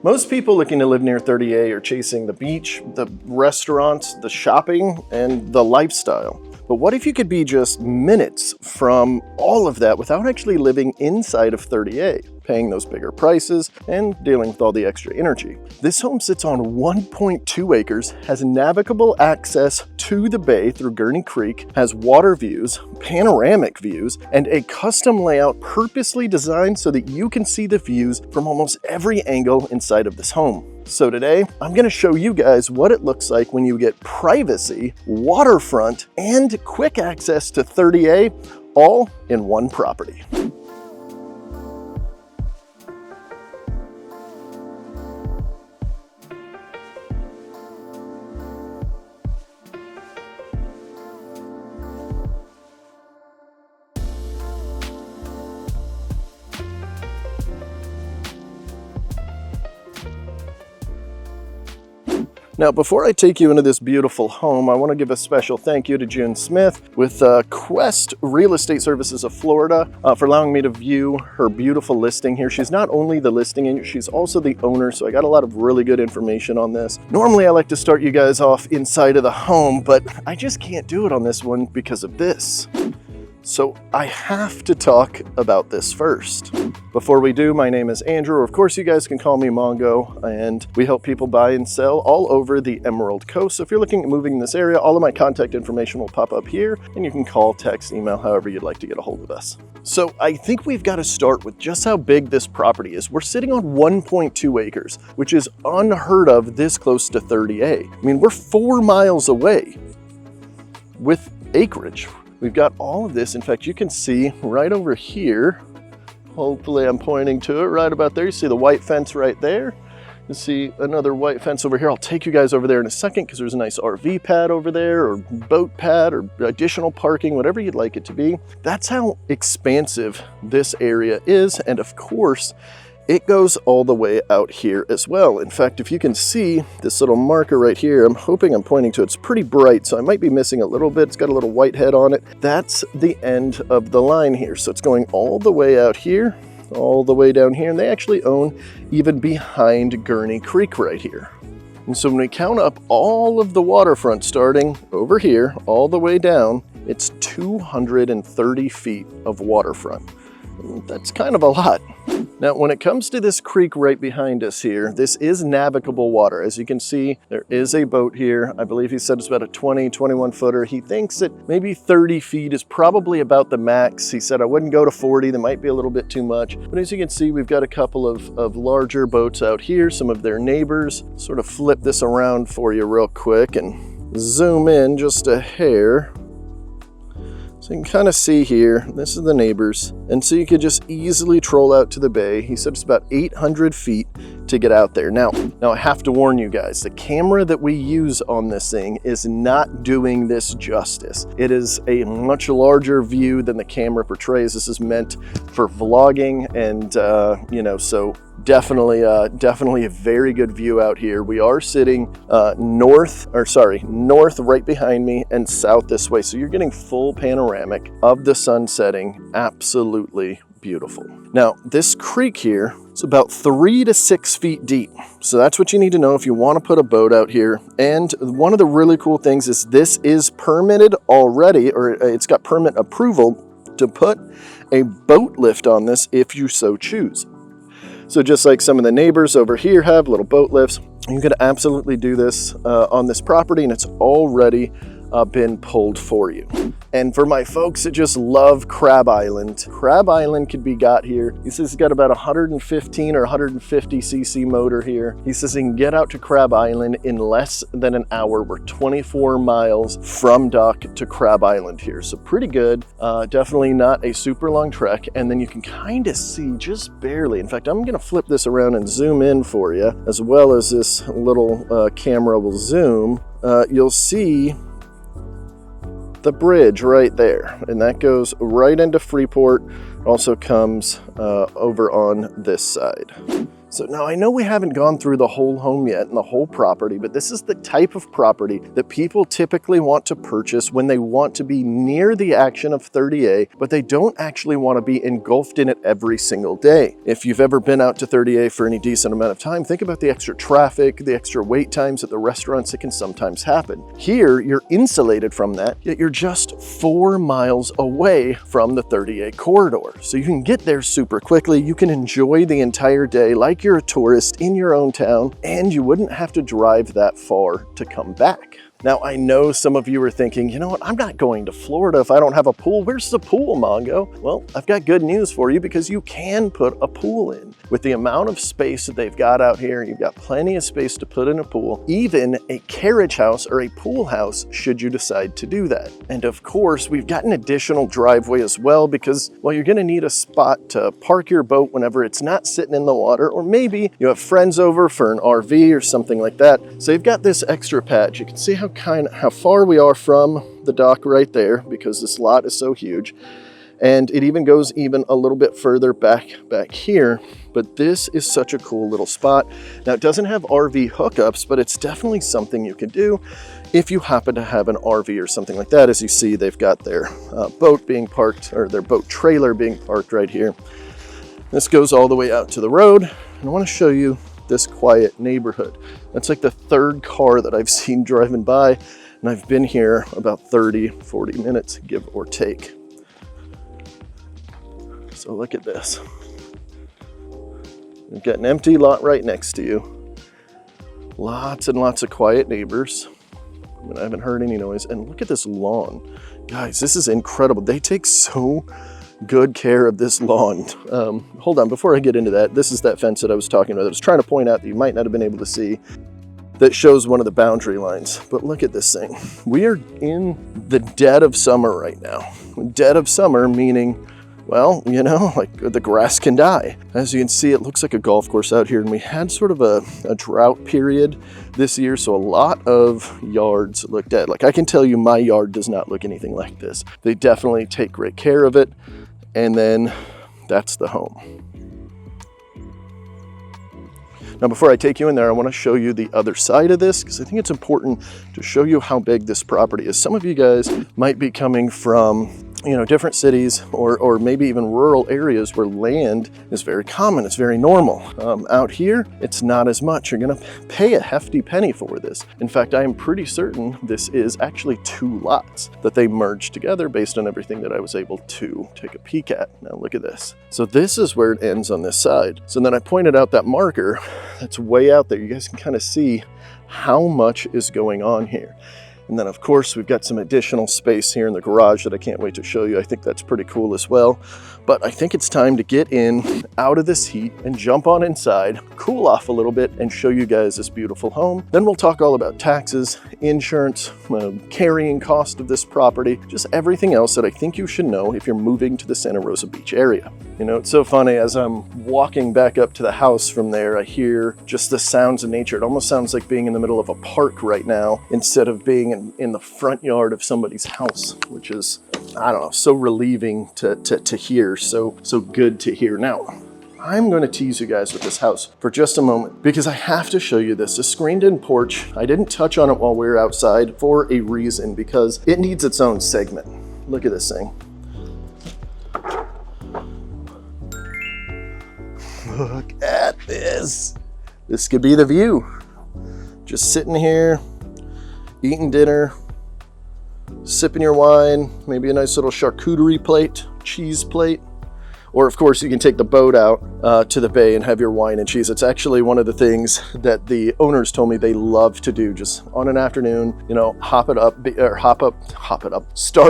Most people looking to live near 30A are chasing the beach, the restaurants, the shopping, and the lifestyle. But what if you could be just minutes from all of that without actually living inside of 30A, paying those bigger prices and dealing with all the extra energy? This home sits on 1.2 acres, has navigable access to the bay through Gurney Creek, has water views, panoramic views, and a custom layout purposely designed so that you can see the views from almost every angle inside of this home. So today, I'm gonna show you guys what it looks like when you get privacy, waterfront, and quick access to 30A all in one property. Now, before I take you into this beautiful home, I want to give a special thank you to June Smith with Quest Real Estate Services of Florida for allowing me to view her beautiful listing here. She's not only the listing agent, she's also the owner, so I got a lot of really good information on this. Normally, I like to start you guys off inside of the home, but I just can't do it on this one because of this. So I have to talk about this first. Before we do, my name is Andrew, or of course you guys can call me Mongo, and we help people buy and sell all over the Emerald Coast. So if you're looking at moving in this area, all of my contact information will pop up here, and you can call, text, email, however you'd like to get a hold of us. So I think we've got to start with just how big this property is. We're sitting on 1.2 acres, which is unheard of this close to 30A. I mean, we're 4 miles away with acreage. We've got all of this. In fact, you can see right over here, hopefully I'm pointing to it right about there. You see the white fence right there. You see another white fence over here. I'll take you guys over there in a second because there's a nice RV pad over there, or boat pad, or additional parking, whatever you'd like it to be. That's how expansive this area is. And of course, it goes all the way out here as well. In fact, if you can see this little marker right here, I'm hoping I'm pointing to it. It's pretty bright, so I might be missing a little bit. It's got a little white head on it. That's the end of the line here. So it's going all the way out here, all the way down here, and they actually own even behind Gurney Creek right here. And so when we count up all of the waterfront starting over here, all the way down, it's 230 feet of waterfront. That's kind of a lot. Now, when it comes to this creek right behind us here, this is navigable water. As you can see, there is a boat here. I believe he said it's about a 21 footer. He thinks that maybe 30 feet is probably about the max. He said I wouldn't go to 40. That might be a little bit too much. But as you can see, we've got a couple of larger boats out here, some of their neighbors. Sort of flip this around for you real quick and zoom in just a hair. So you can kind of see here, this is the neighbors. And so you could just easily troll out to the bay. He said it's about 800 feet to get out there. Now I have to warn you guys, the camera that we use on this thing is not doing this justice. It is a much larger view than the camera portrays. This is meant for vlogging and, so definitely a very good view out here. We are sitting north right behind me and south this way. So you're getting full panoramic of the sun setting. Absolutely beautiful. Now, this creek here is about 3 to 6 feet deep. So that's what you need to know if you want to put a boat out here. And one of the really cool things is this is permitted already, or it's got permit approval to put a boat lift on this if you so choose. So just like some of the neighbors over here have little boat lifts, you could absolutely do this on this property, and it's already been pulled for you. And for my folks that just love Crab Island could be got here. He says he's got about 115 or 150 cc motor here. He says he can get out to Crab Island in less than an hour. We're 24 miles from dock to Crab Island here. So pretty good. Definitely not a super long trek. And then you can kind of see just barely. In fact, I'm gonna flip this around and zoom in for you, as well as this little camera will zoom. You'll see the bridge right there, and that goes right into Freeport. Also comes over on this side. So now I know we haven't gone through the whole home yet and the whole property, but this is the type of property that people typically want to purchase when they want to be near the action of 30A, but they don't actually want to be engulfed in it every single day. If you've ever been out to 30A for any decent amount of time, think about the extra traffic, the extra wait times at the restaurants that can sometimes happen. Here, you're insulated from that, yet you're just 4 miles away from the 30A corridor. So you can get there super quickly, you can enjoy the entire day like you're a tourist in your own town, and you wouldn't have to drive that far to come back. Now, I know some of you are thinking, you know what, I'm not going to Florida if I don't have a pool. Where's the pool, Mongo? Well, I've got good news for you because you can put a pool in. With the amount of space that they've got out here, you've got plenty of space to put in a pool, even a carriage house or a pool house should you decide to do that. And of course, we've got an additional driveway as well because, well, you're gonna need a spot to park your boat whenever it's not sitting in the water, or maybe you have friends over for an RV or something like that. So you've got this extra patch. You can see how far we are from the dock right there because this lot is so huge. And it even goes even a little bit further back here, but this is such a cool little spot. Now, it doesn't have RV hookups, but it's definitely something you can do if you happen to have an RV or something like that. As you see, they've got their boat being parked, or their boat trailer being parked right here. This goes all the way out to the road, and I want to show you this quiet neighborhood. That's like the third car that I've seen driving by, and I've been here about 30-40 minutes, give or take. So look at this. You've got an empty lot right next to you. Lots and lots of quiet neighbors. I mean, I haven't heard any noise. And look at this lawn. Guys, this is incredible. They take so good care of this lawn. Hold on, before I get into that, this is that fence that I was talking about. I was trying to point out that you might not have been able to see, that shows one of the boundary lines. But look at this thing. We are in the dead of summer right now. Dead of summer meaning, well, you know, like the grass can die. As you can see, it looks like a golf course out here, and we had sort of a drought period this year, so a lot of yards look dead. Like, I can tell you my yard does not look anything like this. They definitely take great care of it, and then that's the home. Now, before I take you in there, I want to show you the other side of this because I think it's important to show you how big this property is. Some of you guys might be coming from, you know, different cities or maybe even rural areas where land is very common, it's very normal. Out here, it's not as much. You're gonna pay a hefty penny for this. In fact, I am pretty certain this is actually 2 lots that they merged together based on everything that I was able to take a peek at. Now look at this. So this is where it ends on this side. So then I pointed out that marker that's way out there. You guys can kind of see how much is going on here. And then of course, we've got some additional space here in the garage that I can't wait to show you. I think that's pretty cool as well. But I think it's time to get in, out of this heat, and jump on inside, cool off a little bit, and show you guys this beautiful home. Then we'll talk all about taxes, insurance, carrying cost of this property, just everything else that I think you should know if you're moving to the Santa Rosa Beach area. You know, it's so funny, as I'm walking back up to the house from there, I hear just the sounds of nature. It almost sounds like being in the middle of a park right now, instead of being in the front yard of somebody's house, which is, I don't know, so relieving to hear, so good to hear. Now, I'm going to tease you guys with this house for just a moment because I have to show you this. A screened-in porch. I didn't touch on it while we were outside for a reason, because it needs its own segment. Look at this thing. Look at this. This could be the view. Just sitting here, eating dinner, sipping your wine, maybe a nice little charcuterie plate, cheese plate. Or of course, you can take the boat out to the bay and have your wine and cheese. It's actually one of the things that the owners told me they love to do, just on an afternoon, you know, start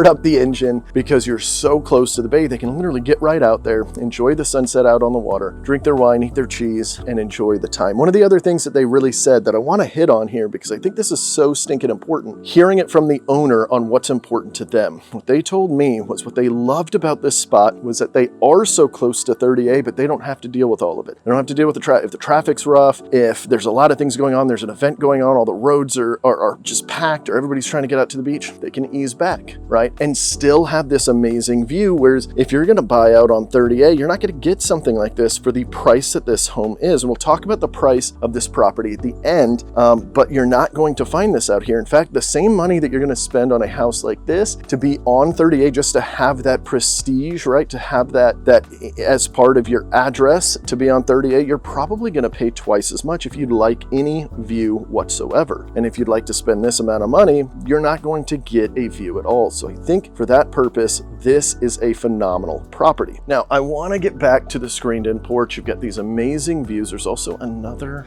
up the engine, because you're so close to the bay. They can literally get right out there, enjoy the sunset out on the water, drink their wine, eat their cheese, and enjoy the time. One of the other things that they really said that I want to hit on here, because I think this is so stinking important, hearing it from the owner on what's important to them. What they told me was what they loved about this spot was that they are so close to 30A, but they don't have to deal with all of it. They don't have to deal with if the traffic's rough, if there's a lot of things going on, there's an event going on, all the roads are just packed, or everybody's trying to get out to the beach, they can ease back, right? And still have this amazing view. Whereas if you're gonna buy out on 30A, you're not gonna get something like this for the price that this home is. And we'll talk about the price of this property at the end, but you're not going to find this out here. In fact, the same money that you're gonna spend on a house like this to be on 30A, just to have that prestige, right? To have that as part of your address, to be on 30A, you're probably gonna pay twice as much if you'd like any view whatsoever. And if you'd like to spend this amount of money, you're not going to get a view at all. So I think for that purpose, this is a phenomenal property. Now, I wanna get back to the screened-in porch. You've got these amazing views. There's also another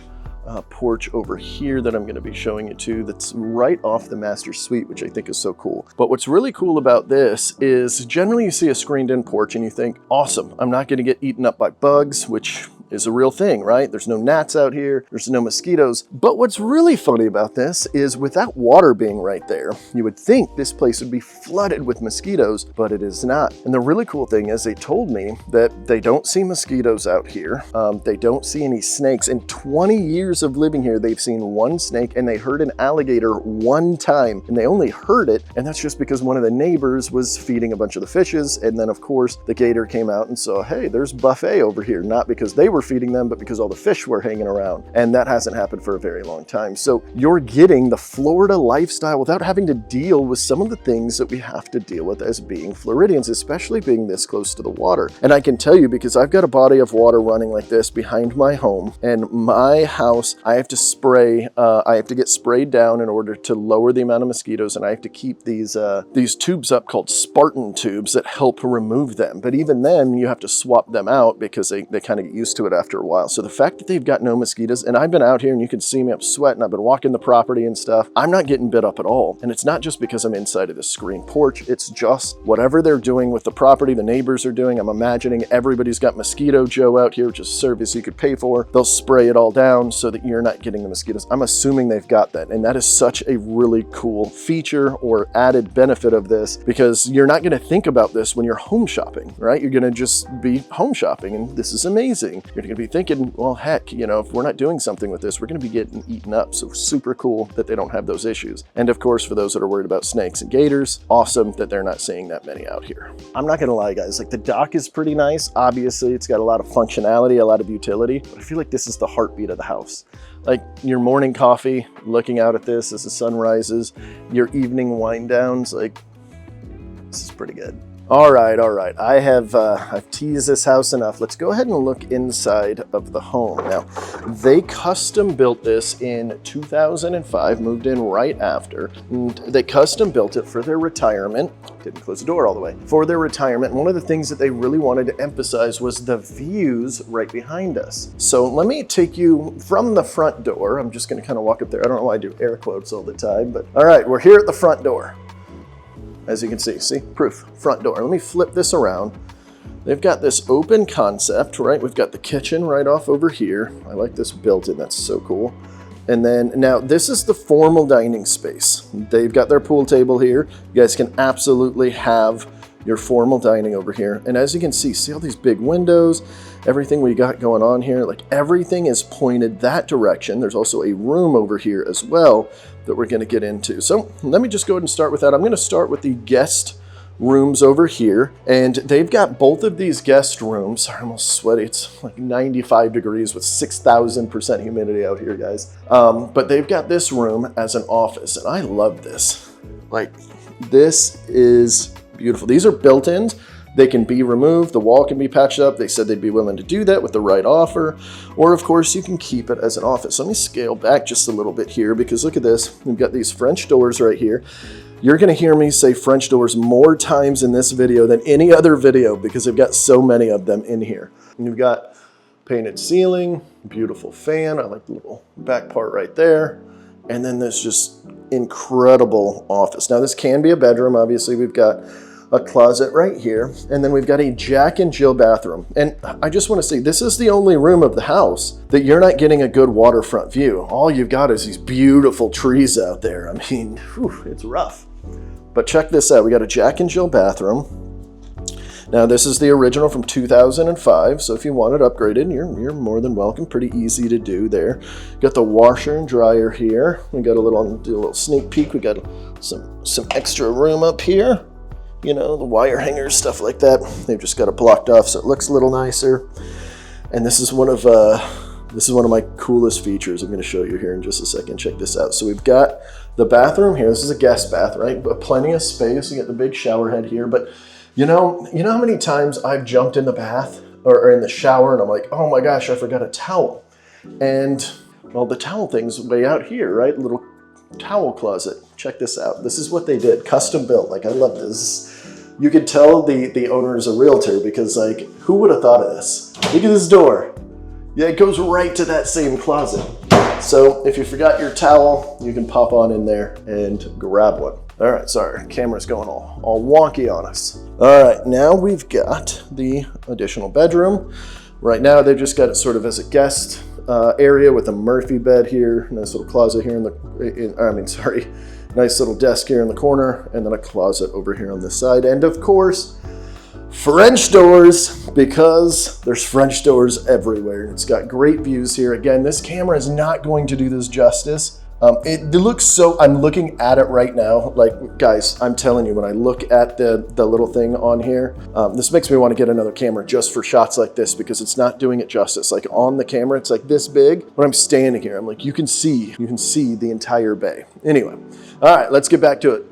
porch over here that I'm going to be showing you too, that's right off the master suite, which I think is so cool. But what's really cool about this is generally you see a screened in porch and you think, awesome, I'm not going to get eaten up by bugs, which is a real thing, right? There's no gnats out here, there's no mosquitoes. But what's really funny about this is with that water being right there, you would think this place would be flooded with mosquitoes, but it is not. And the really cool thing is they told me that they don't see mosquitoes out here. They don't see any snakes. In 20 years of living here, they've seen one snake, and they heard an alligator one time, and they only heard it, and that's just because one of the neighbors was feeding a bunch of the fishes, and then of course the gator came out and saw, hey, there's buffet over here, not because they were feeding them, but because all the fish were hanging around. And that hasn't happened for a very long time. So you're getting the Florida lifestyle without having to deal with some of the things that we have to deal with as being Floridians, especially being this close to the water. And I can tell you, because I've got a body of water running like this behind my home, and my house, I have to spray, I have to get sprayed down in order to lower the amount of mosquitoes, and I have to keep these tubes up called Spartan tubes that help remove them. But even then, you have to swap them out because they kind of get used to it after a while. So the fact that they've got no mosquitoes, and I've been out here and you can see me, I'm sweating, I've been walking the property and stuff, I'm not getting bit up at all. And it's not just because I'm inside of the screen porch, it's just whatever they're doing with the property, the neighbors are doing. I'm imagining everybody's got Mosquito Joe out here, which is a service you could pay for. They'll spray it all down so that you're not getting the mosquitoes. I'm assuming they've got that. And that is such a really cool feature or added benefit of this, because you're not gonna think about this when you're home shopping, right? You're gonna just be home shopping, and this is amazing. You're gonna be thinking, well, heck, you know, if we're not doing something with this, we're gonna be getting eaten up. So super cool that they don't have those issues. And of course, for those that are worried about snakes and gators, awesome that they're not seeing that many out here. I'm not gonna lie, guys, like the dock is pretty nice. Obviously, it's got a lot of functionality, a lot of utility, but I feel like this is the heartbeat of the house. Like your morning coffee, looking out at this as the sun rises, your evening wind downs, like this is pretty good. All right. I've teased this house enough. Let's go ahead and look inside of the home. Now, they custom built this in 2005, moved in right after, and they custom built it for their retirement. Didn't close the door all the way. For their retirement, and one of the things that they really wanted to emphasize was the views right behind us. So let me take you from the front door. I'm just gonna kind of walk up there. I don't know why I do air quotes all the time, but all right, we're here at the front door. As you can see, proof, front door. Let me flip this around. They've got this open concept, right? We've got the kitchen right off over here. I like this built-in, that's so cool. And then now this is the formal dining space. They've got their pool table here. You guys can absolutely have your formal dining over here. And as you can see all these big windows, everything we got going on here, like everything is pointed that direction. There's also a room over here as well that we're gonna get into. So let me just go ahead and start with that. I'm gonna start with the guest rooms over here, and they've got both of these guest rooms. I'm almost sweaty. It's like 95 degrees with 6,000% humidity out here, guys. But they've got this room as an office, and I love this. Like, this is beautiful. These are built-ins. They can be removed, the wall can be patched up. They said they'd be willing to do that with the right offer. Or of course, you can keep it as an office. Let me scale back just a little bit here, because look at this. We've got these French doors right here. You're gonna hear me say French doors more times in this video than any other video, because I've got so many of them in here. And you've got painted ceiling, beautiful fan. I like the little back part right there. And then there's just incredible office. Now this can be a bedroom. Obviously, we've got a closet right here, and then we've got a Jack and Jill bathroom. And I just want to say, this is the only room of the house that you're not getting a good waterfront view. All you've got is these beautiful trees out there. I mean, whew, it's rough. But check this out. We got a Jack and Jill bathroom. Now this is the original from 2005, so if you want it upgraded, you're more than welcome. Pretty easy to do there. Got the washer and dryer here. We got do a little sneak peek. We got some extra room up here. You know, the wire hangers, stuff like that. They've just got it blocked off so it looks a little nicer. And this is one of my coolest features I'm going to show you here in just a second. Check this out. So we've got the bathroom here. This is a guest bath, right? But plenty of space. You got the big shower head here, but you know how many times I've jumped in the bath or in the shower and I'm like, oh my gosh, I forgot a towel. And well, the towel thing's way out here, right? Little towel closet. Check this out. This is what they did, custom built. Like, I love this. You could tell the owner is a realtor because, like, who would have thought of this? Look at this door. Yeah, it goes right to that same closet. So if you forgot your towel, you can pop on in there and grab one. All right, sorry, camera's going all wonky on us. All right, now we've got the additional bedroom. Right now, they've just got it sort of as a guest area with a Murphy bed here, nice little closet here nice little desk here in the corner, and then a closet over here on this side. And of course, French doors, because there's French doors everywhere. It's got great views here. Again, this camera is not going to do this justice. It looks so, I'm looking at it right now. Like, guys, I'm telling you, when I look at the little thing on here, this makes me want to get another camera just for shots like this because it's not doing it justice. Like, on the camera, it's like this big. When I'm standing here, I'm like, you can see the entire bay. Anyway, all right, let's get back to it.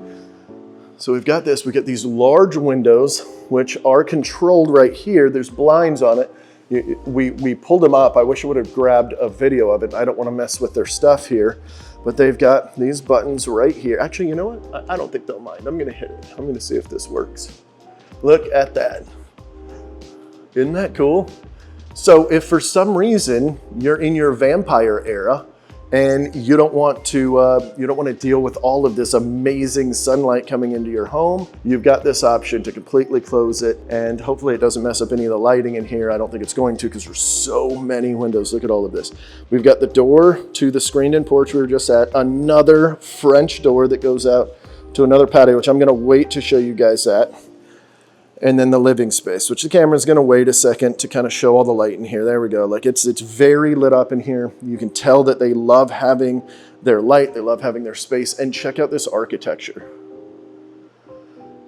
So we've got this, we got these large windows, which are controlled right here. There's blinds on it. We pulled them up. I wish I would have grabbed a video of it. I don't want to mess with their stuff here. But they've got these buttons right here. Actually, you know what? I don't think they'll mind. I'm gonna hit it. I'm gonna see if this works. Look at that. Isn't that cool? So if for some reason you're in your vampire era and you don't want to deal with all of this amazing sunlight coming into your home, you've got this option to completely close it, and hopefully it doesn't mess up any of the lighting in here. I don't think it's going to because there's so many windows. Look at all of this. We've got the door to the screened-in porch we were just at, another French door that goes out to another patio, which I'm gonna wait to show you guys that. And then the living space, which the camera's gonna wait a second to kind of show all the light in here. There we go. Like, it's very lit up in here. You can tell that they love having their light. They love having their space. And check out this architecture.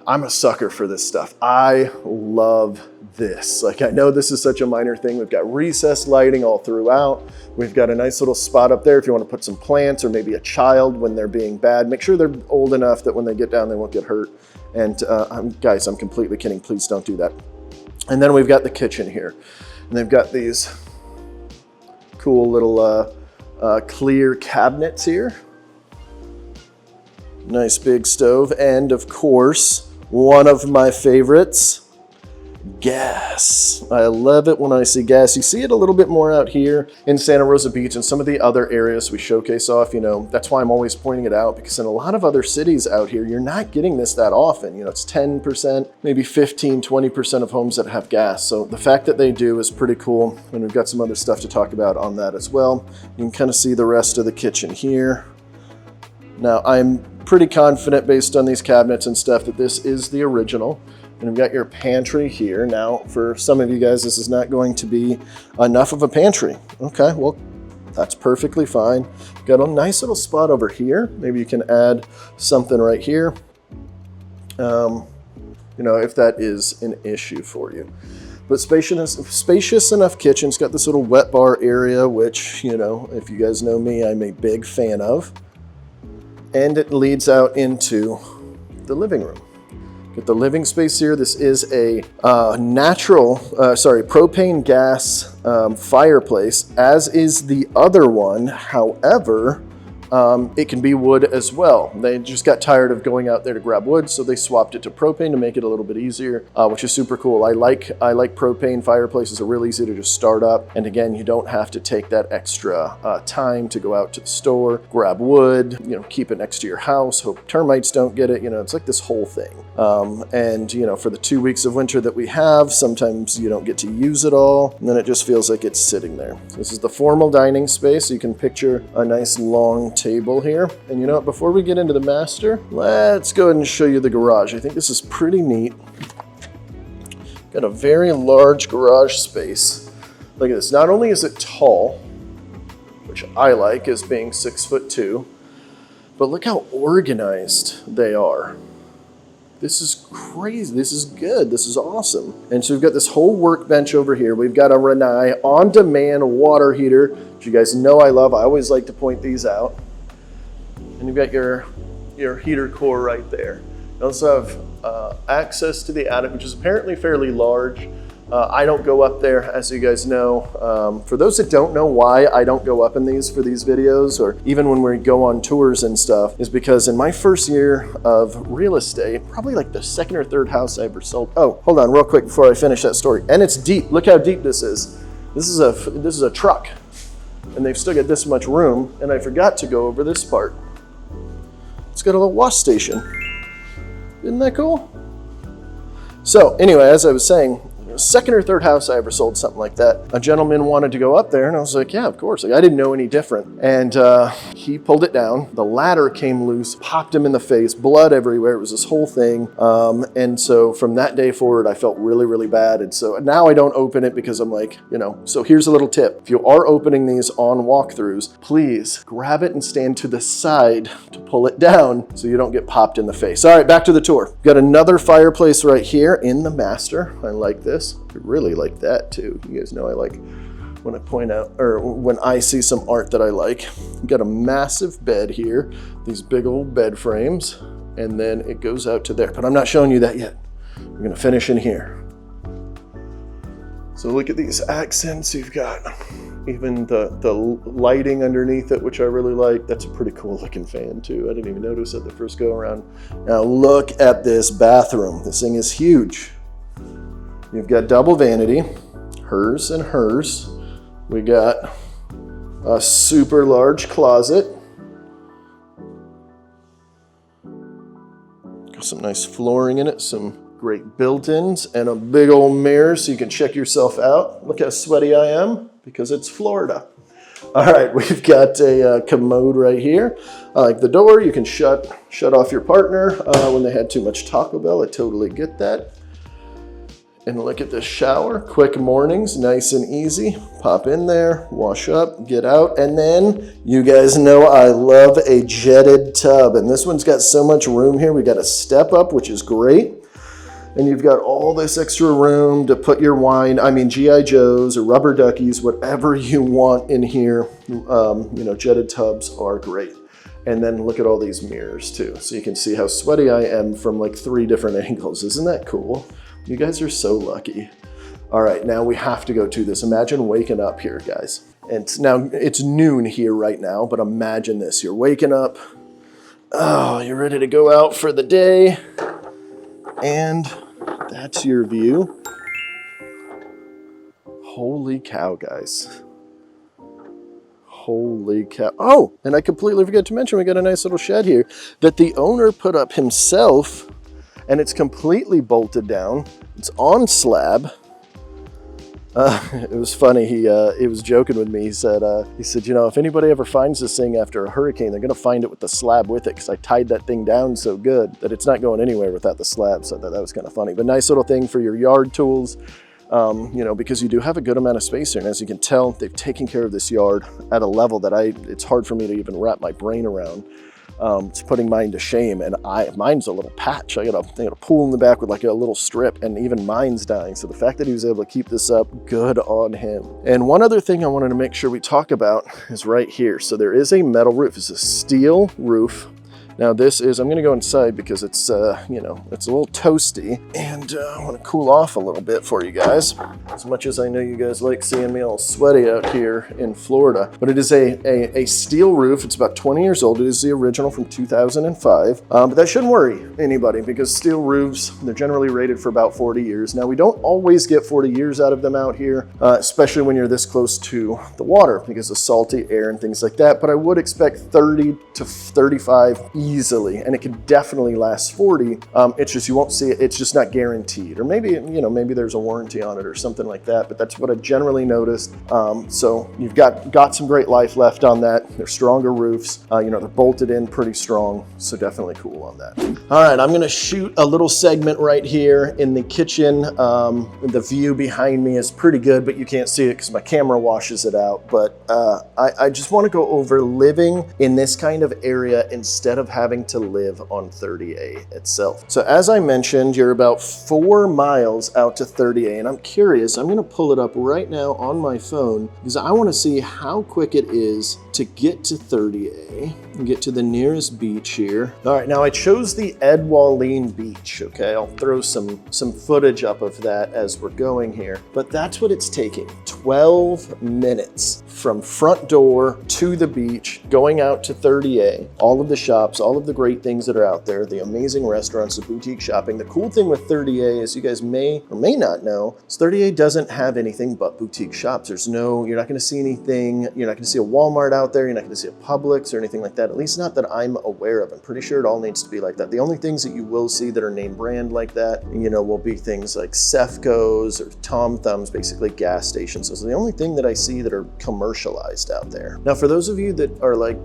I'm a sucker for this stuff. I love this. Like, I know this is such a minor thing. We've got recessed lighting all throughout. We've got a nice little spot up there if you want to put some plants or maybe a child when they're being bad. Make sure they're old enough that when they get down, they won't get hurt. And guys, I'm completely kidding. Please don't do that. And then we've got the kitchen here. And they've got these cool little clear cabinets here. Nice big stove. And of course, one of my favorites, gas. I love it when I see gas. You see it a little bit more out here in Santa Rosa Beach and some of the other areas we showcase off. You know, that's why I'm always pointing it out, because in a lot of other cities out here, you're not getting this that often. You know, it's 10%, maybe 15, 20% of homes that have gas. So the fact that they do is pretty cool. And we've got some other stuff to talk about on that as well. You can kind of see the rest of the kitchen here. Now, I'm pretty confident based on these cabinets and stuff that this is the original. And we've got your pantry here. Now, for some of you guys, this is not going to be enough of a pantry. Okay, well, that's perfectly fine. Got a nice little spot over here. Maybe you can add something right here. You know, if that is an issue for you. But spacious enough kitchen. It's got this little wet bar area, which, you know, if you guys know me, I'm a big fan of. And it leads out into the living room. Get the living space here. This is a propane gas fireplace, as is the other one. However, it can be wood as well. They just got tired of going out there to grab wood, so they swapped it to propane to make it a little bit easier, which is super cool. I like propane fireplaces. Are real easy to just start up. And again, you don't have to take that extra time to go out to the store, grab wood, you know, keep it next to your house, hope termites don't get it. You know, it's like this whole thing. And you know, for the 2 weeks of winter that we have, sometimes you don't get to use it all, and then it just feels like it's sitting there. So this is the formal dining space. You can picture a nice long table here. And you know what, before we get into the master, let's go ahead and show you the garage. I think this is pretty neat Got a very large garage space. Look at this. Not only is it tall, which I like as being 6'2", but look how organized they are. This is crazy. This is good. This is awesome. And so we've got this whole workbench over here. We've got a Rinnai on-demand water heater, which you guys know I love. I always like to point these out. And you've got your heater core right there. You also have access to the attic, which is apparently fairly large. I don't go up there, as you guys know. For those that don't know why I don't go up in these for these videos, or even when we go on tours and stuff, is because in my first year of real estate, probably like the second or third house I ever sold. Oh, hold on real quick before I finish that story. And it's deep. Look how deep this is. This is a truck, and they've still got this much room. And I forgot to go over this part. It's got a little wash station. Isn't that cool? So anyway, as I was saying, second or third house I ever sold something like that. A gentleman wanted to go up there, and I was like, yeah, of course. Like, I didn't know any different. And he pulled it down. The ladder came loose, popped him in the face, blood everywhere. It was this whole thing. And so from that day forward, I felt really, really bad. And so now I don't open it because I'm like, so here's a little tip. If you are opening these on walkthroughs, please grab it and stand to the side to pull it down so you don't get popped in the face. All right, back to the tour. Got another fireplace right here in the master. I like this. I really like that too. You guys know I like when I point out, or when I see some art that I like. We've got a massive bed here, these big old bed frames, and then it goes out to there. But I'm not showing you that yet. We're gonna finish in here. So look at these accents. You've got even the lighting underneath it, which I really like. That's a pretty cool looking fan too. I didn't even notice at the first go around. Now look at this bathroom. This thing is huge. You've got double vanity, hers and hers. We got a super large closet. Got some nice flooring in it, some great built-ins, and a big old mirror so you can check yourself out. Look how sweaty I am, because it's Florida. All right, we've got a commode right here. I like the door. You can shut off your partner when they had too much Taco Bell. I totally get that. And look at this shower, quick mornings, nice and easy. Pop in there, wash up, get out. And then you guys know I love a jetted tub. And this one's got so much room here. We got a step up, which is great. And you've got all this extra room to put your wine, G.I. Joes or rubber duckies, whatever you want in here. Jetted tubs are great. And then look at all these mirrors too. So you can see how sweaty I am from like 3 different angles. Isn't that cool? You guys are so lucky. All right, now we have to go to this. Imagine waking up here, guys. And now it's noon here right now, but imagine this. You're waking up. Oh, you're ready to go out for the day. And that's your view. Holy cow, guys. Holy cow. Oh, and I completely forgot to mention we got a nice little shed here that the owner put up himself. And it's completely bolted down. It's on slab. It was funny. He was joking with me. He said, if anybody ever finds this thing after a hurricane, they're gonna find it with the slab with it, because I tied that thing down so good that it's not going anywhere without the slab. So that was kind of funny. But nice little thing for your yard tools. Because you do have a good amount of space here. And as you can tell, they've taken care of this yard at a level that it's hard for me to even wrap my brain around. It's putting mine to shame, and mine's a little patch. I got a pool in the back with like a little strip, and even mine's dying. So the fact that he was able to keep this up, good on him. And one other thing I wanted to make sure we talk about is right here. So there is a metal roof. It's a steel roof. Now this is, I'm gonna go inside because it's, it's a little toasty, and I wanna cool off a little bit for you guys. As much as I know you guys like seeing me all sweaty out here in Florida. But it is a steel roof. It's about 20 years old. It is the original from 2005. But that shouldn't worry anybody, because steel roofs, they're generally rated for about 40 years. Now we don't always get 40 years out of them out here, especially when you're this close to the water because of salty air and things like that. But I would expect 30 to 35 easily, and it could definitely last 40. It's just you won't see it. It's just not guaranteed, or maybe maybe there's a warranty on it or something like that. But that's what I generally noticed. So you've got some great life left on that. They're stronger roofs. They're bolted in pretty strong, so definitely cool on that. All right, I'm gonna shoot a little segment right here in the kitchen. The view behind me is pretty good, but you can't see it because my camera washes it out. But I just want to go over living in this kind of area instead of having to live on 30A itself. So as I mentioned, you're about 4 miles out to 30A, and I'm curious, I'm going to pull it up right now on my phone because I want to see how quick it is to get to 30A and get to the nearest beach here. All right, now I chose the Ed Walleen Beach, okay? I'll throw some footage up of that as we're going here, but that's what it's taking, 12 minutes from front door to the beach, going out to 30A, all of the shops, all of the great things that are out there, the amazing restaurants, the boutique shopping. The cool thing with 30A, as you guys may or may not know, is 30A doesn't have anything but boutique shops. You're not gonna see anything, you're not gonna see a Walmart out there, you're not gonna see a Publix or anything like that, at least not that I'm aware of. I'm pretty sure it all needs to be like that. The only things that you will see that are name brand like that, will be things like Cefco's or Tom Thumbs, basically gas stations. Those are the only thing that I see that are commercialized out there. Now, for those of you that are like,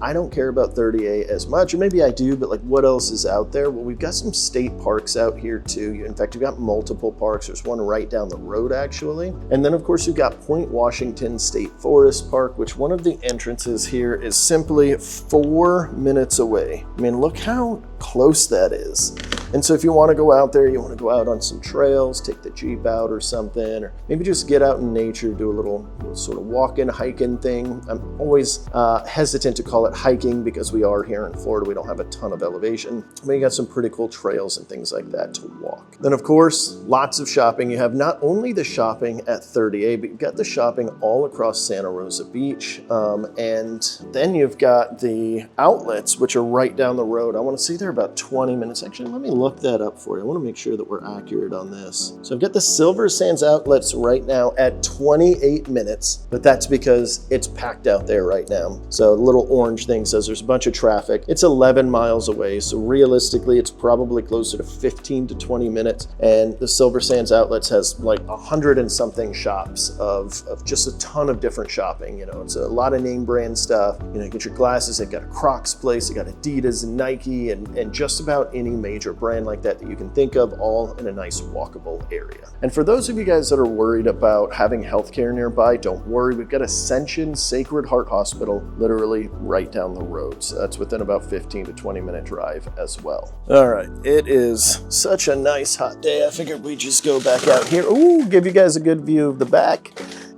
I don't care about 30A as much, or maybe I do, but like what else is out there? Well, we've got some state parks out here too. In fact, you've got multiple parks. There's one right down the road actually. And then of course you've got Point Washington State Forest Park, which one of the entrances here is simply 4 minutes away. I mean, look how close that is. And so if you want to go out there, you want to go out on some trails, take the Jeep out or something, or maybe just get out in nature, do a little sort of walking, hiking thing. I'm always hesitant to call it hiking because we are here in Florida. We don't have a ton of elevation. But you got some pretty cool trails and things like that to walk. Then of course, lots of shopping. You have not only the shopping at 30A, but you've got the shopping all across Santa Rosa Beach. And then you've got the outlets, which are right down the road. I want to say they're about 20 minutes. Actually, let me look that up for you. I want to make sure that we're accurate on this. So I've got the Silver Sands outlets right now at 28 minutes, but that's because it's packed out there right now. So the little orange thing says there's a bunch of traffic. It's 11 miles away. So realistically, it's probably closer to 15 to 20 minutes. And the Silver Sands outlets has like 100 and something shops of just a ton of different shopping. It's a lot of name brand stuff. You get your glasses. They've got a Crocs place. They got Adidas and Nike and just about any major brand like that you can think of, all in a nice walkable area. And for those of you guys that are worried about having healthcare nearby, don't worry. We've got Ascension Sacred Heart Hospital literally right down the road. So that's within about 15 to 20 minute drive as well. All right, it is such a nice hot day. I figured we'd just go back out here. Ooh, give you guys a good view of the back.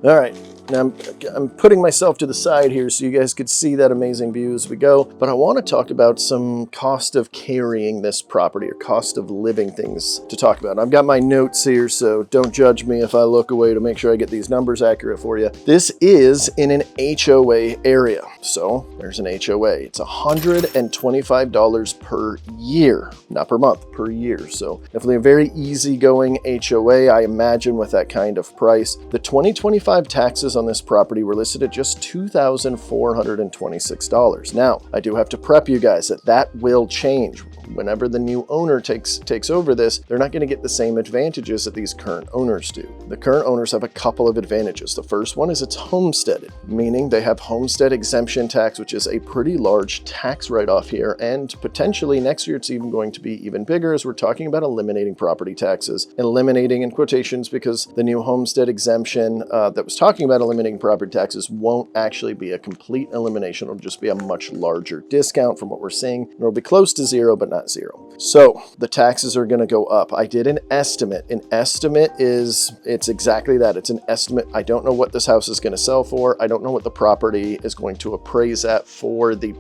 All right. Now I'm putting myself to the side here so you guys could see that amazing view as we go, but I want to talk about some cost of carrying this property or cost of living things to talk about. I've got my notes here, so don't judge me if I look away to make sure I get these numbers accurate for you. This is in an HOA area. So there's an HOA. It's $125 per year, not per month, per year. So definitely a very easygoing HOA, I imagine, with that kind of price. The 2025 taxes on this property were listed at just $2,426. Now, I do have to prep you guys that will change. Whenever the new owner takes over this, they're not going to get the same advantages that these current owners do. The current owners have a couple of advantages. The first one is it's homesteaded, meaning they have homestead exemption tax, which is a pretty large tax write-off here, and potentially next year it's even going to be even bigger as we're talking about eliminating property taxes. Eliminating in quotations because the new homestead exemption that was talking about eliminating property taxes won't actually be a complete elimination. It'll just be a much larger discount from what we're seeing. It'll be close to zero, but not zero. So the taxes are going to go up. I did an estimate. An estimate it's exactly that. It's an estimate. I don't know what this house is going to sell for. I don't know what the property is going to appraise at for the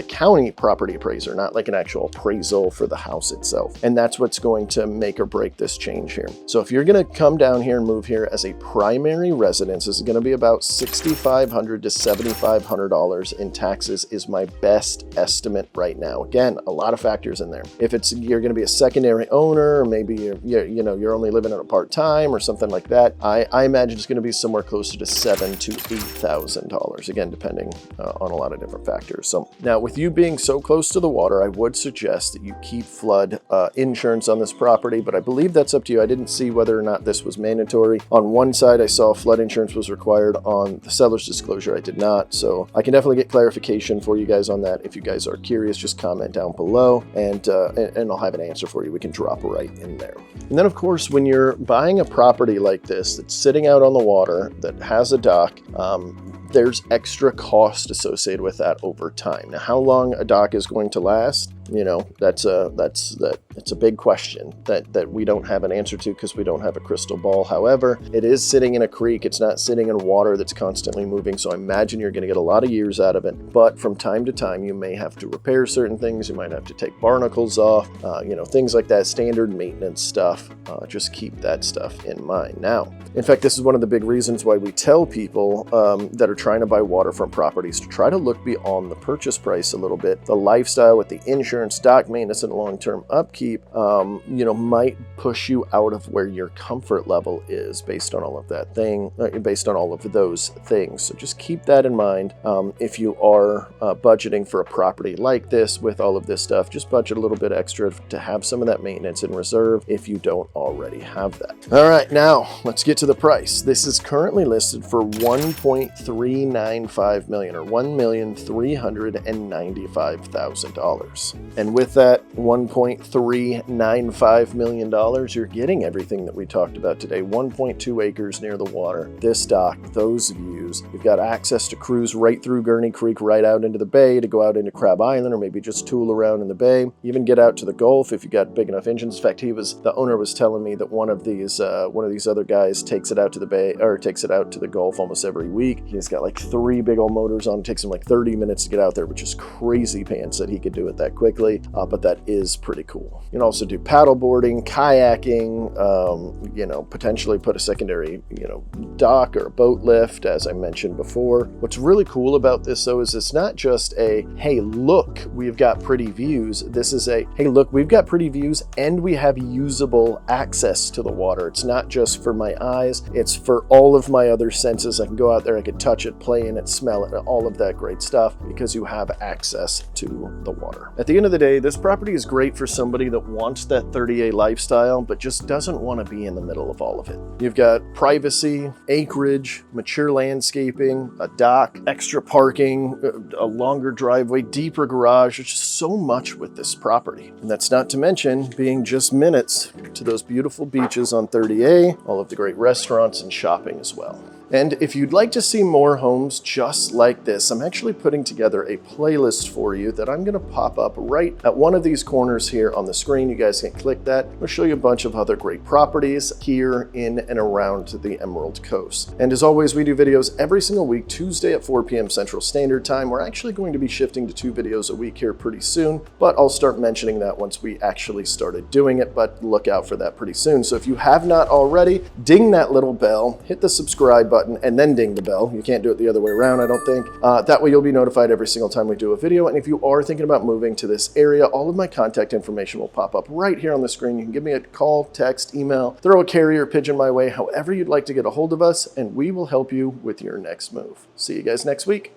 county property appraiser, not like an actual appraisal for the house itself. And that's what's going to make or break this change here. So if you're going to come down here and move here as a primary residence, this is going to be about $6,500 to $7,500 in taxes is my best estimate right now. Again, a lot of factors in there. If you're going to be a secondary owner, or maybe you're only living on a part-time or something like that, I imagine it's going to be somewhere closer to $7,000 to $8,000, again, depending on a lot of different factors. So now, with you being so close to the water, I would suggest that you keep flood insurance on this property, but I believe that's up to you. I didn't see whether or not this was mandatory. On one side, I saw flood insurance was required. On the seller's disclosure, I did not. So I can definitely get clarification for you guys on that. If you guys are curious, just comment down below and I'll have an answer for you. We can drop right in there. And then, of course, when you're buying a property like this that's sitting out on the water, that has a dock, there's extra cost associated with that over time. Now, how long a dock is going to last, you know, it's a big question that we don't have an answer to because we don't have a crystal ball. However, it is sitting in a creek. It's not sitting in water that's constantly moving. So I imagine you're going to get a lot of years out of it. But from time to time, you may have to repair certain things. You might have to take barnacles off, you know, things like that, standard maintenance stuff. Just keep that stuff in mind. Now, in fact, this is one of the big reasons why we tell people that are trying to buy waterfront properties to try to look beyond the purchase price a little bit. The lifestyle with the insurance, dock maintenance, and long-term upkeep, you know, might push you out of where your comfort level is based on all of that based on all of those things. So just keep that in mind. If you are budgeting for a property like this with all of this stuff, just budget a little bit extra to have some of that maintenance in reserve if you don't already have that. All right, now let's get to the price. This is currently listed for $1.395 million, or $1,395,000. And with that $1.395 million, you're getting everything that we talked about today. 1.2 acres near the water, this dock, those views. You've got access to cruise right through Gurney Creek, right out into the bay to go out into Crab Island, or maybe just tool around in the bay. Even get out to the Gulf if you got big enough engines. In fact, the owner was telling me that one of these other guys takes it out to the bay, or takes it out to the Gulf almost every week. He's got like 3 big old motors on. It takes him like 30 minutes to get out there, which is crazy pants that he could do it that quickly. But that is pretty cool. You can also do paddle boarding, kayaking, you know, potentially put a secondary, you know, dock or a boat lift, as I mentioned before. What's really cool about this, though, is it's not just a, hey, look, we've got pretty views. This is a, hey, look, we've got pretty views and we have usable access to the water. It's not just for my eyes, it's for all of my other senses. I can go out there, I can touch it, play in it, smell it, all of that great stuff, because you have access to the water. At the end of the day, this property is great for somebody that wants that 30A lifestyle, but just doesn't want to be in the middle of all of it. You've got privacy, acreage, mature landscaping, a dock, extra parking, a longer driveway, deeper garage. There's just so much with this property. And that's not to mention being just minutes to those beautiful beaches on 30A, all of the great restaurants and shopping as well. And if you'd like to see more homes just like this, I'm actually putting together a playlist for you that I'm gonna pop up right at one of these corners here on the screen. You guys can click that. I'll show you a bunch of other great properties here in and around the Emerald Coast. And as always, we do videos every single week, Tuesday at 4 p.m. Central Standard Time. We're actually going to be shifting to 2 videos a week here pretty soon, but I'll start mentioning that once we actually started doing it, but look out for that pretty soon. So if you have not already, ding that little bell, hit the subscribe button, and then ding the bell. You can't do it the other way around, I don't think. That way you'll be notified every single time we do a video. And if you are thinking about moving to this area, all of my contact information will pop up right here on the screen. You can give me a call, text, email, throw a carrier pigeon my way, however you'd like to get a hold of us, and we will help you with your next move. See you guys next week.